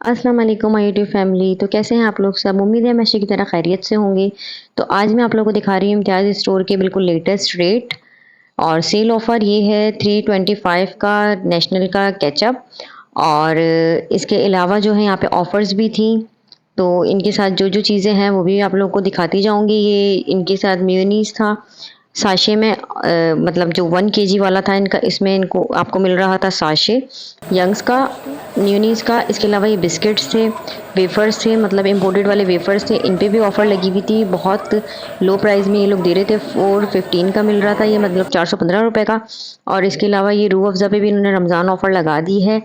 अस्सलाम वालेकुम my YouTube family. तो कैसे हैं आप लोग सब? उम्मीद है हमेशा की तरह खैरियत से होंगे। तो आज मैं आप लोगों को दिखा रही हूँ इम्तियाज़ स्टोर के बिल्कुल लेटेस्ट रेट और सेल ऑफ़र ये है 325 का नेशनल का केचअप। और इसके अलावा जो है यहाँ पे ऑफ़र्स भी थी। तो इनके साथ जो-जो चीज़ें हैं वो भी आप लोगों को दिखाती जाऊँगी। ये इनके साथ मेयोनीज़ था साशे में, मतलब जो 1 केजी वाला था इनका, इसमें इनको आपको मिल रहा था साशे यंग्स का, मेयोनीज़ का। इसके अलावा ये बिस्किट्स थे, वेफ़र्स थे, मतलब इम्पोर्टेड वाले वेफ़र्स थे। इन पे भी ऑफ़र लगी हुई थी। बहुत लो प्राइस में ये लोग दे रहे थे। 415 का मिल रहा था ये, मतलब 415 रुपए का। और इसके अलावा ये रूह अफ़ज़ा पे भी इन्होंने रमज़ान ऑफ़र लगा दी है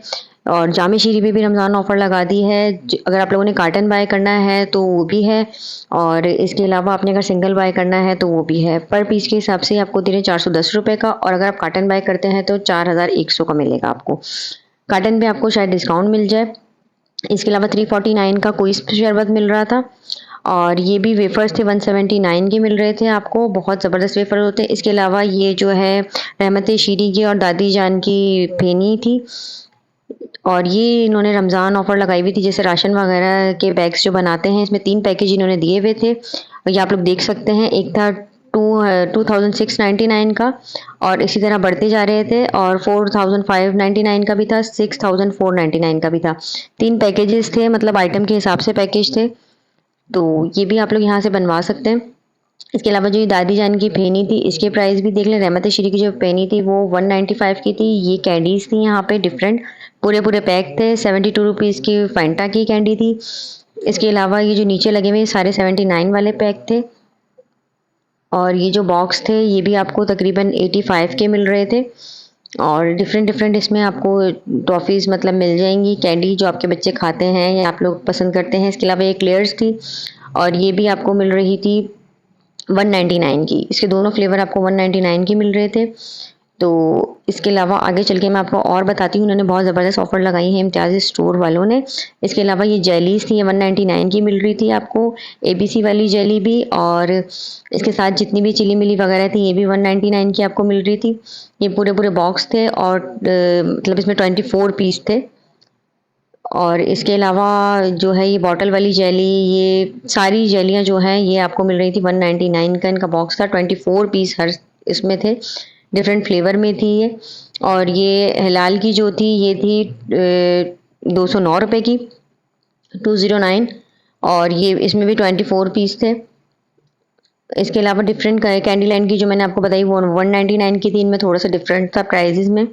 और जामे शीरी पे भी रमज़ान ऑफ़र लगा दी है। अगर आप लोगों ने कार्टन बाय करना है तो वो भी है, और इसके अलावा आपने अगर सिंगल बाय करना है तो वो भी है। पर पीस के हिसाब से आपको दे रहे हैं 410 रुपए का, और अगर आप कार्टन बाय करते हैं तो 4100 का मिलेगा आपको। कार्टन पे आपको शायद डिस्काउंट मिल जाए। इसके अलावा 349 का कोई शरबत मिल रहा था, और ये भी वेफर्स थे 179 के मिल रहे थे आपको। बहुत ज़बरदस्त वेफर होते हैं। इसके अलावा ये जो है रहमत शीरी की और दादी जान की फेनी थी, और ये इन्होंने रमज़ान ऑफ़र लगाई हुई थी। जैसे राशन वगैरह के बैग्स जो बनाते हैं, इसमें 3 पैकेज इन्होंने दिए हुए थे। और ये आप लोग देख सकते हैं, एक था 2699 का, और इसी तरह बढ़ते जा रहे थे, और 4599 का भी था, 6499 का भी था। 3 पैकेजेस थे, मतलब आइटम के हिसाब से पैकेज थे। तो ये भी आप लोग यहाँ से बनवा सकते हैं। इसके अलावा जो ये दादी जान की फेनी थी, इसके प्राइस भी देख लें। रहमत श्री की जो फेनी थी वो 195 की थी। ये कैंडीज़ थी यहाँ पे डिफरेंट, पूरे-पूरे पैक थे। 72 रुपीज़ की फैंटा की कैंडी थी। इसके अलावा ये जो नीचे लगे हुए सारे 79 वाले पैक थे, और ये जो बॉक्स थे ये भी आपको तकरीबन 85 के मिल रहे थे। और डिफरेंट इसमें आपको टॉफ़ीज़ मतलब मिल जाएँगी, कैंडी जो आपके बच्चे खाते हैं या आप लोग पसंद करते हैं। इसके अलावा एक लेयर्स थी, और ये भी आपको मिल रही थी 199 की। इसके दोनों फ्लेवर आपको 199 के मिल रहे थे। तो इसके अलावा आगे चल के मैं आपको और बताती हूँ, उन्होंने बहुत ज़बरदस्त ऑफ़र लगाई है इम्तियाज़ स्टोर वालों ने। इसके अलावा ये जेलीज़ थी, ये 199 की मिल रही थी आपको, एबीसी वाली जेली भी, और इसके साथ जितनी भी चिली मिली वगैरह थी ये भी 199 की आपको मिल रही थी। ये पूरे-पूरे बॉक्स थे, और मतलब इसमें 24 पीस थे। और इसके अलावा जो है ये बॉटल वाली जेली, ये सारी जेलियाँ जो हैं ये आपको मिल रही थी 199 का इनका बॉक्स था। 24 पीस हर इसमें थे, डिफरेंट फ्लेवर में थी ये। और ये हिलाल की जो थी ये थी 209 रुपए की, 209। और ये इसमें भी 24 पीस थे। इसके अलावा डिफरेंट कैंडी लैंड की जो मैंने आपको बताई वो 199 की थी। इनमें थोड़ा सा डिफरेंट था प्राइजेज़ में।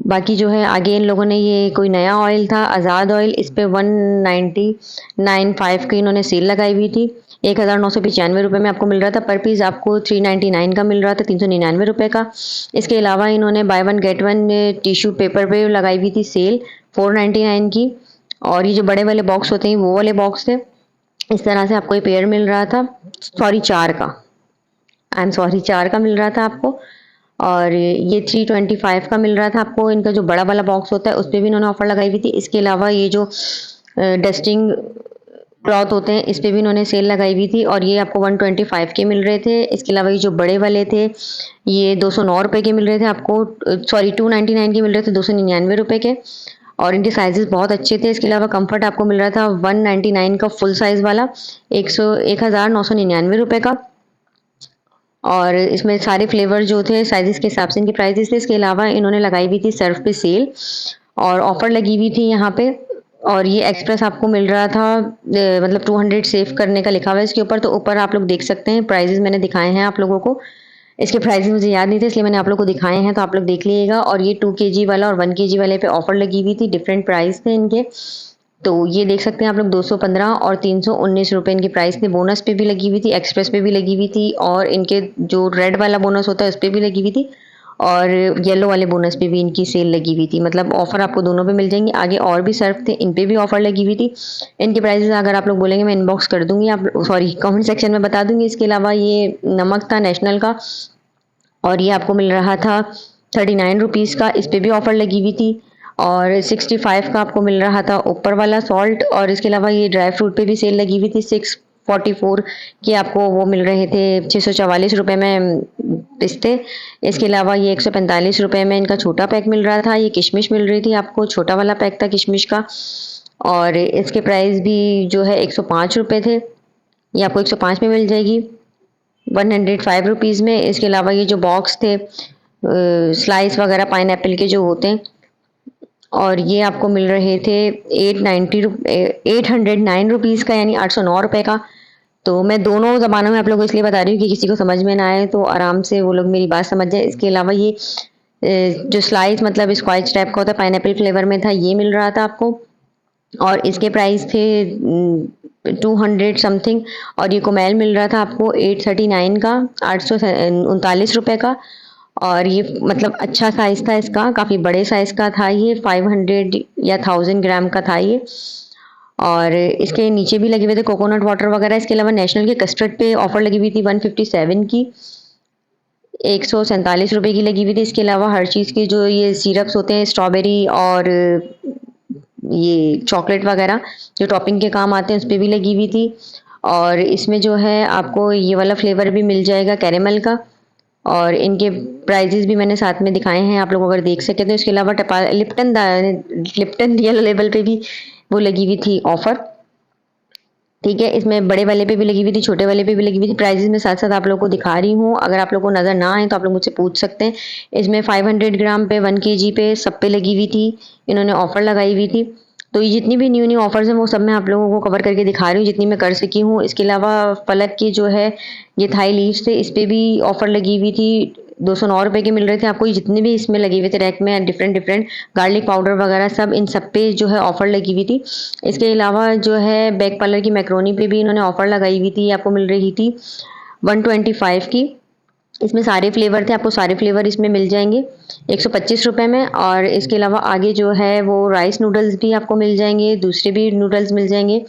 बाकी जो है आगे इन लोगों ने ये कोई नया ऑयल था आज़ाद ऑयल, इस पे 199.5 की इन्होंने सेल लगाई हुई थी। 1995 रुपए में आपको मिल रहा था। पर पीस आपको 399 का मिल रहा था, 399 रुपए का। इसके अलावा इन्होंने by one get one tissue paper पे लगाई हुई थी सेल 499 की। और ये जो बड़े वाले बॉक्स होते हैं वो वाले बॉक्स थे। इस तरह से आपको ये पेयर मिल रहा था, सॉरी 4 का, आई एम सॉरी 4 का मिल रहा था आपको। और ये 325 का मिल रहा था आपको। इनका जो बड़ा वाला बॉक्स होता है उस पे भी इन्होंने ऑफर लगाई हुई थी। इसके अलावा ये जो डस्टिंग क्लॉथ होते हैं इस पे भी इन्होंने सेल लगाई हुई थी, और ये आपको 125 के मिल रहे थे। इसके अलावा ये जो बड़े वाले थे ये 209 रुपए के मिल रहे थे आपको, सॉरी 299 के मिल रहे थे, 299 रुपए के। और इनके साइजेस बहुत अच्छे थे। इसके अलावा कंफर्ट आपको मिल रहा था 199 का फुल साइज वाला, 1999 रुपए का। और इसमें सारे फ्लेवर जो थे साइज़ेस के हिसाब से इनके प्राइसेस थे। इसके अलावा इन्होंने लगाई हुई थी सर्फ पे सेल, और ऑफ़र लगी हुई थी यहाँ पे। और ये एक्सप्रेस आपको मिल रहा था, मतलब 200 सेव करने का लिखा हुआ है इसके ऊपर। तो ऊपर आप लोग देख सकते हैं, प्राइजेस मैंने दिखाए हैं आप लोगों को। इसके प्राइसेस मुझे याद नहीं थे इसलिए मैंने आप लोग को दिखाए हैं, तो आप लोग देख लीजिएगा। और ये 2 केजी वाला और 1 केजी वाले पे ऑफ़र लगी हुई थी, डिफरेंट प्राइस थे इनके। तो ये देख सकते हैं आप लोग, 215 और 319 रुपए इनके प्राइस थे। बोनस पे भी लगी हुई थी, एक्सप्रेस पे भी लगी हुई थी, और इनके जो रेड वाला बोनस होता है उस पे भी लगी हुई थी, और येलो वाले बोनस पे भी इनकी सेल लगी हुई थी। मतलब ऑफर आपको दोनों पे मिल जाएंगे। आगे और भी सर्फ थे, इन पे भी ऑफर लगी हुई थी। इनके प्राइसेस अगर आप लोग बोलेंगे मैं इनबॉक्स कर दूंगी, आप सॉरी कमेंट सेक्शन में बता दूंगी। इसके अलावा ये नमक था नेशनल का, और ये आपको मिल रहा था 39 रुपीज़ का, इस पे भी ऑफर लगी हुई थी। और 65 का आपको मिल रहा था ऊपर वाला सॉल्ट। और इसके अलावा ये ड्राई फ्रूट पे भी सेल लगी हुई थी, 644 के आपको वो मिल रहे थे, 644 रुपए में पिस्ते। इसके अलावा ये 145 रुपए में इनका छोटा पैक मिल रहा था। ये किशमिश मिल रही थी आपको, छोटा वाला पैक था किशमिश का। और इसके प्राइस भी जो है 105 रुपये थे, ये आपको 105 में मिल जाएगी 105 रुपीज़ में। इसके अलावा ये जो बॉक्स थे स्लाइस वगैरह पाइनएप्पल के जो होते हैं, और ये आपको मिल रहे थे 809 रुपीज़ का, यानी 809 रुपये का। तो मैं दोनों ज़बानों में आप लोगों को इसलिए बता रही हूँ कि किसी को समझ में ना आए तो आराम से वो लोग मेरी बात समझ जाए। इसके अलावा ये जो स्लाइस मतलब स्क्वाच टाइप का होता है पाइनएप्पल फ्लेवर में था, ये मिल रहा था आपको, और इसके प्राइस थे 200 समथिंग। और ये कोमैल मिल रहा था आपको 839 का, 839 रुपये का। और ये मतलब अच्छा साइज़ था इसका, काफ़ी बड़े साइज़ का था ये, 500 या 1000 ग्राम का था ये। और इसके नीचे भी लगे हुए थे कोकोनट वाटर वगैरह। इसके अलावा नेशनल के कस्टर्ड पे ऑफर लगी हुई थी 157 की, 147 रुपये की लगी हुई थी। इसके अलावा हर चीज़ के जो ये सिरप्स होते हैं स्ट्रॉबेरी और ये चॉकलेट वगैरह जो टॉपिंग के काम आते हैं उस पर भी लगी हुई थी। और इसमें जो है आपको ये वाला फ्लेवर भी मिल जाएगा कैरेमल का, और इनके प्राइजेस भी मैंने साथ में दिखाए हैं, आप लोग अगर देख सके तो। इसके अलावा लिप्टन येलो लेबल पे भी वो लगी हुई थी ऑफर, ठीक है। इसमें बड़े वाले पे भी लगी हुई थी, छोटे वाले पे भी लगी हुई थी। प्राइजेस में साथ साथ आप लोगों को दिखा रही हूँ, अगर आप लोगों को नज़र ना आए तो आप लोग मुझसे पूछ सकते हैं। इसमें 500 ग्राम पे 1 kg पे सब पे लगी हुई थी, इन्होंने ऑफर लगाई हुई थी। तो ये जितनी भी न्यू न्यू ऑफर्स हैं वो सब मैं आप लोगों को कवर करके दिखा रही हूँ जितनी मैं कर सकी हूँ। इसके अलावा फलक की जो है ये थाई लीव्स थे, इस पर भी ऑफर लगी हुई थी, 209 रुपये के मिल रहे थे आपको। ये जितने भी इसमें लगे हुए थे रैक में डिफरेंट डिफरेंट गार्लिक पाउडर वगैरह सब, इन सब पे जो है ऑफर लगी हुई थी। इसके अलावा जो है बैक पार्लर की मैक्रोनी पे भी इन्होंने ऑफर लगाई हुई थी, आपको मिल रही थी 125 की। इसमें सारे फ्लेवर थे, आपको सारे फ्लेवर इसमें मिल जाएंगे 125 रुपये में। और इसके अलावा आगे जो है वो राइस नूडल्स भी आपको मिल जाएंगे, दूसरे भी नूडल्स मिल जाएंगे,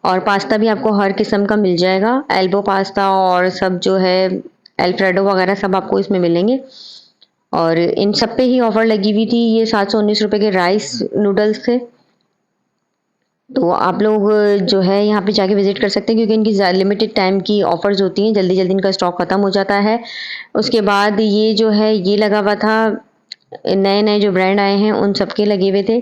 और पास्ता भी आपको हर किस्म का मिल जाएगा, एल्बो पास्ता और सब जो है अल्फ्रेडो वगैरह सब आपको इसमें मिलेंगे। और इन सब पे ही ऑफर लगी हुई थी। ये 719 रुपये के राइस नूडल्स थे। तो आप लोग जो है यहाँ पे जाके विजिट कर सकते हैं, क्योंकि इनकी लिमिटेड टाइम की ऑफर्स होती हैं, जल्दी जल्दी इनका स्टॉक खत्म हो जाता है। उसके बाद ये जो है ये लगा हुआ था, नए नए जो ब्रांड आए हैं उन सबके लगे हुए थे,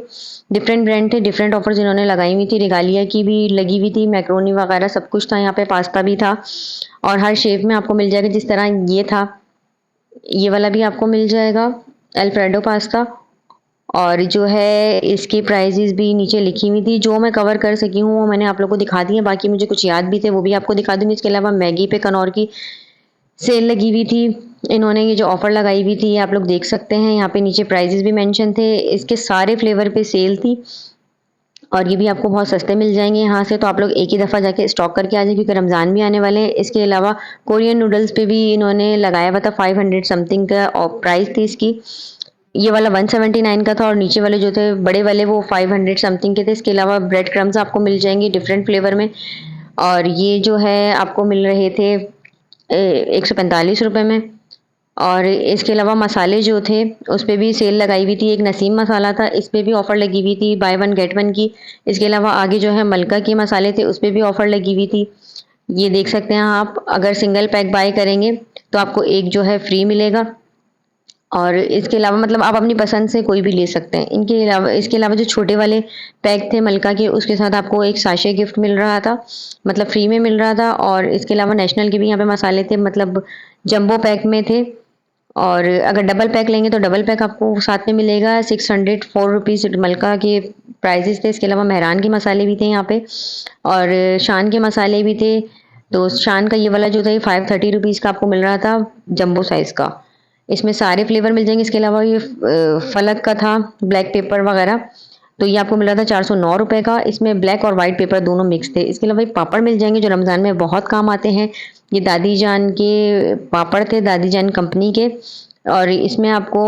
डिफरेंट ब्रांड थे, डिफरेंट ऑफर्स इन्होंने लगाई हुई थी। रिगालिया की भी लगी हुई थी, मैक्रोनी वगैरह सब कुछ था यहाँ पे, पास्ता भी था, और हर शेप में आपको मिल जाएगा। जिस तरह ये था ये वाला भी आपको मिल जाएगा अल्फ्रेडो पास्ता। और जो है इसकी प्राइजेस भी नीचे लिखी हुई थी, जो मैं कवर कर सकी हूँ वो मैंने आप लोगों को दिखा दी है, बाकी मुझे कुछ याद भी थे वो भी आपको दिखा दूंगी। इसके अलावा मैगी पे कनौर की सेल लगी हुई थी, इन्होंने ये जो ऑफर लगाई हुई थी ये आप लोग देख सकते हैं, यहाँ पे नीचे प्राइजेस भी मेंशन थे, इसके सारे फ्लेवर पे सेल थी, और ये भी आपको बहुत सस्ते मिल जाएंगे यहाँ से। तो आप लोग एक ही दफ़ा जाके स्टॉक करके आ जाए, क्योंकि रमज़ान भी आने वाले हैं। इसके अलावा कोरियन नूडल्स पे भी इन्होंने लगाया हुआ था, 500 समथिंग का और प्राइस थी इसकी। ये वाला 179 का था, और नीचे वाले जो थे बड़े वाले वो 500 समथिंग के थे। इसके अलावा ब्रेड क्रम्स आपको मिल जाएंगे डिफरेंट फ्लेवर में, और ये जो है आपको मिल रहे थे 145 रुपये में। और इसके अलावा मसाले जो थे उस पर भी सेल लगाई हुई थी, एक नसीम मसाला था, इस पर भी ऑफ़र लगी हुई थी, बाय वन गेट वन की। इसके अलावा आगे जो है मलका के मसाले थे उस पर भी ऑफ़र लगी हुई थी, ये देख सकते हैं आप। अगर सिंगल पैक बाय करेंगे तो आपको एक जो है फ्री मिलेगा, और इसके अलावा मतलब आप अपनी पसंद से कोई भी ले सकते हैं। इनके अलावा इसके अलावा जो छोटे वाले पैक थे मलका के, उसके साथ आपको एक साशे गिफ्ट मिल रहा था, मतलब फ्री में मिल रहा था। और इसके अलावा नेशनल के भी यहाँ पे मसाले थे, मतलब जंबो पैक में थे, और अगर डबल पैक लेंगे तो डबल पैक आपको साथ में मिलेगा। 604 रुपीज़ मलका के प्राइजेस थे। इसके अलावा मेहरान के मसाले भी थे यहाँ पे, और शान के मसाले भी थे। तो शान का ये वाला जो था ये 530 रुपीज़ का आपको मिल रहा था, जंबो साइज़ का। इसमें सारे फ्लेवर मिल जाएंगे। इसके अलावा ये फलक का था ब्लैक पेपर वगैरह, तो ये आपको मिल रहा था 409 रुपये का। इसमें ब्लैक और वाइट पेपर दोनों मिक्स थे। इसके अलावा ये पापड़ मिल जाएंगे जो रमज़ान में बहुत काम आते हैं, ये दादी जान के पापड़ थे, दादी जान कंपनी के। और इसमें आपको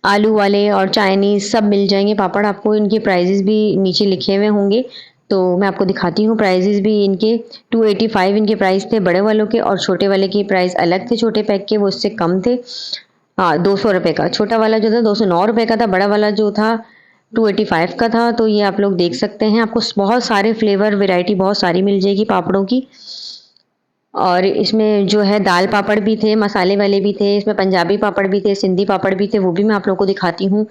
आलू वाले और चाइनीज़ सब मिल जाएंगे पापड़, आपको इनके प्राइजेस भी नीचे लिखे हुए होंगे, तो मैं आपको दिखाती हूँ। प्राइजेस भी इनके 285 इनके प्राइस थे बड़े वालों के, और छोटे वाले के प्राइस अलग थे, छोटे पैक के वो इससे कम थे। हाँ, 200 रुपये का छोटा वाला जो था 209 रुपये का था, बड़ा वाला जो था 285 का था। तो ये आप लोग देख सकते हैं, आपको बहुत सारे फ्लेवर वैरायटी बहुत सारी मिल जाएगी पापड़ों की। और इसमें जो है दाल पापड़ भी थे, मसाले वाले भी थे, इसमें पंजाबी पापड़ भी थे, सिंधी पापड़ भी थे, वो भी मैं आप लोगों को दिखाती हूँ।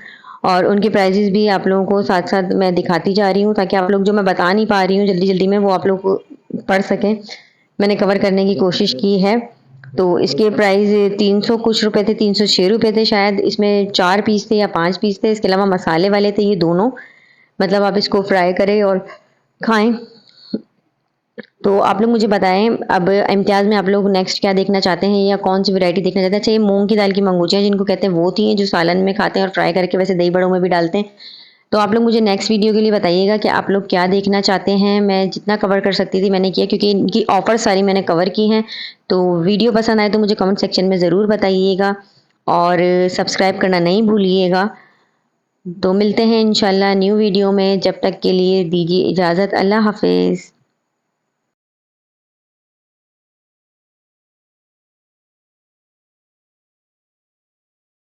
और उनके प्राइजेज़ भी आप लोगों को साथ-साथ मैं दिखाती जा रही हूँ ताकि आप लोग जो मैं बता नहीं पा रही हूँ जल्दी-जल्दी में वो आप लोग को पढ़ सकें। मैंने कवर करने की कोशिश की है। तो इसके प्राइस 300 कुछ रुपए थे, 306 रुपए थे शायद। इसमें 4 पीस थे या 5 पीस थे। इसके अलावा मसाले वाले थे ये दोनों। मतलब आप इसको फ्राई करें और खाएँ। तो आप लोग मुझे बताएँ अब इम्तियाज़ में आप लोग नेक्स्ट क्या देखना चाहते हैं या कौन-सी वैरायटी देखना चाहते हैं? अच्छा, ये मूँग की दाल की मंगूचियाँ जिनको कहते हैं वो थी जो सालन में खाते हैं और फ्राई करके वैसे दही बड़ों में भी डालते हैं। तो आप लोग मुझे नेक्स्ट वीडियो के लिए बताइएगा कि आप लोग क्या देखना चाहते हैं। मैं जितना कवर कर सकती थी मैंने किया क्योंकि इनकी ऑफ़र सारी मैंने कवर की हैं। तो वीडियो पसंद आए तो मुझे कमेंट सेक्शन में ज़रूर बताइएगा और सब्सक्राइब करना नहीं भूलिएगा। तो मिलते हैं इंशाल्लाह न्यू वीडियो में, जब तक के लिए दीजिए इजाज़त। अल्लाह हाफ़िज़।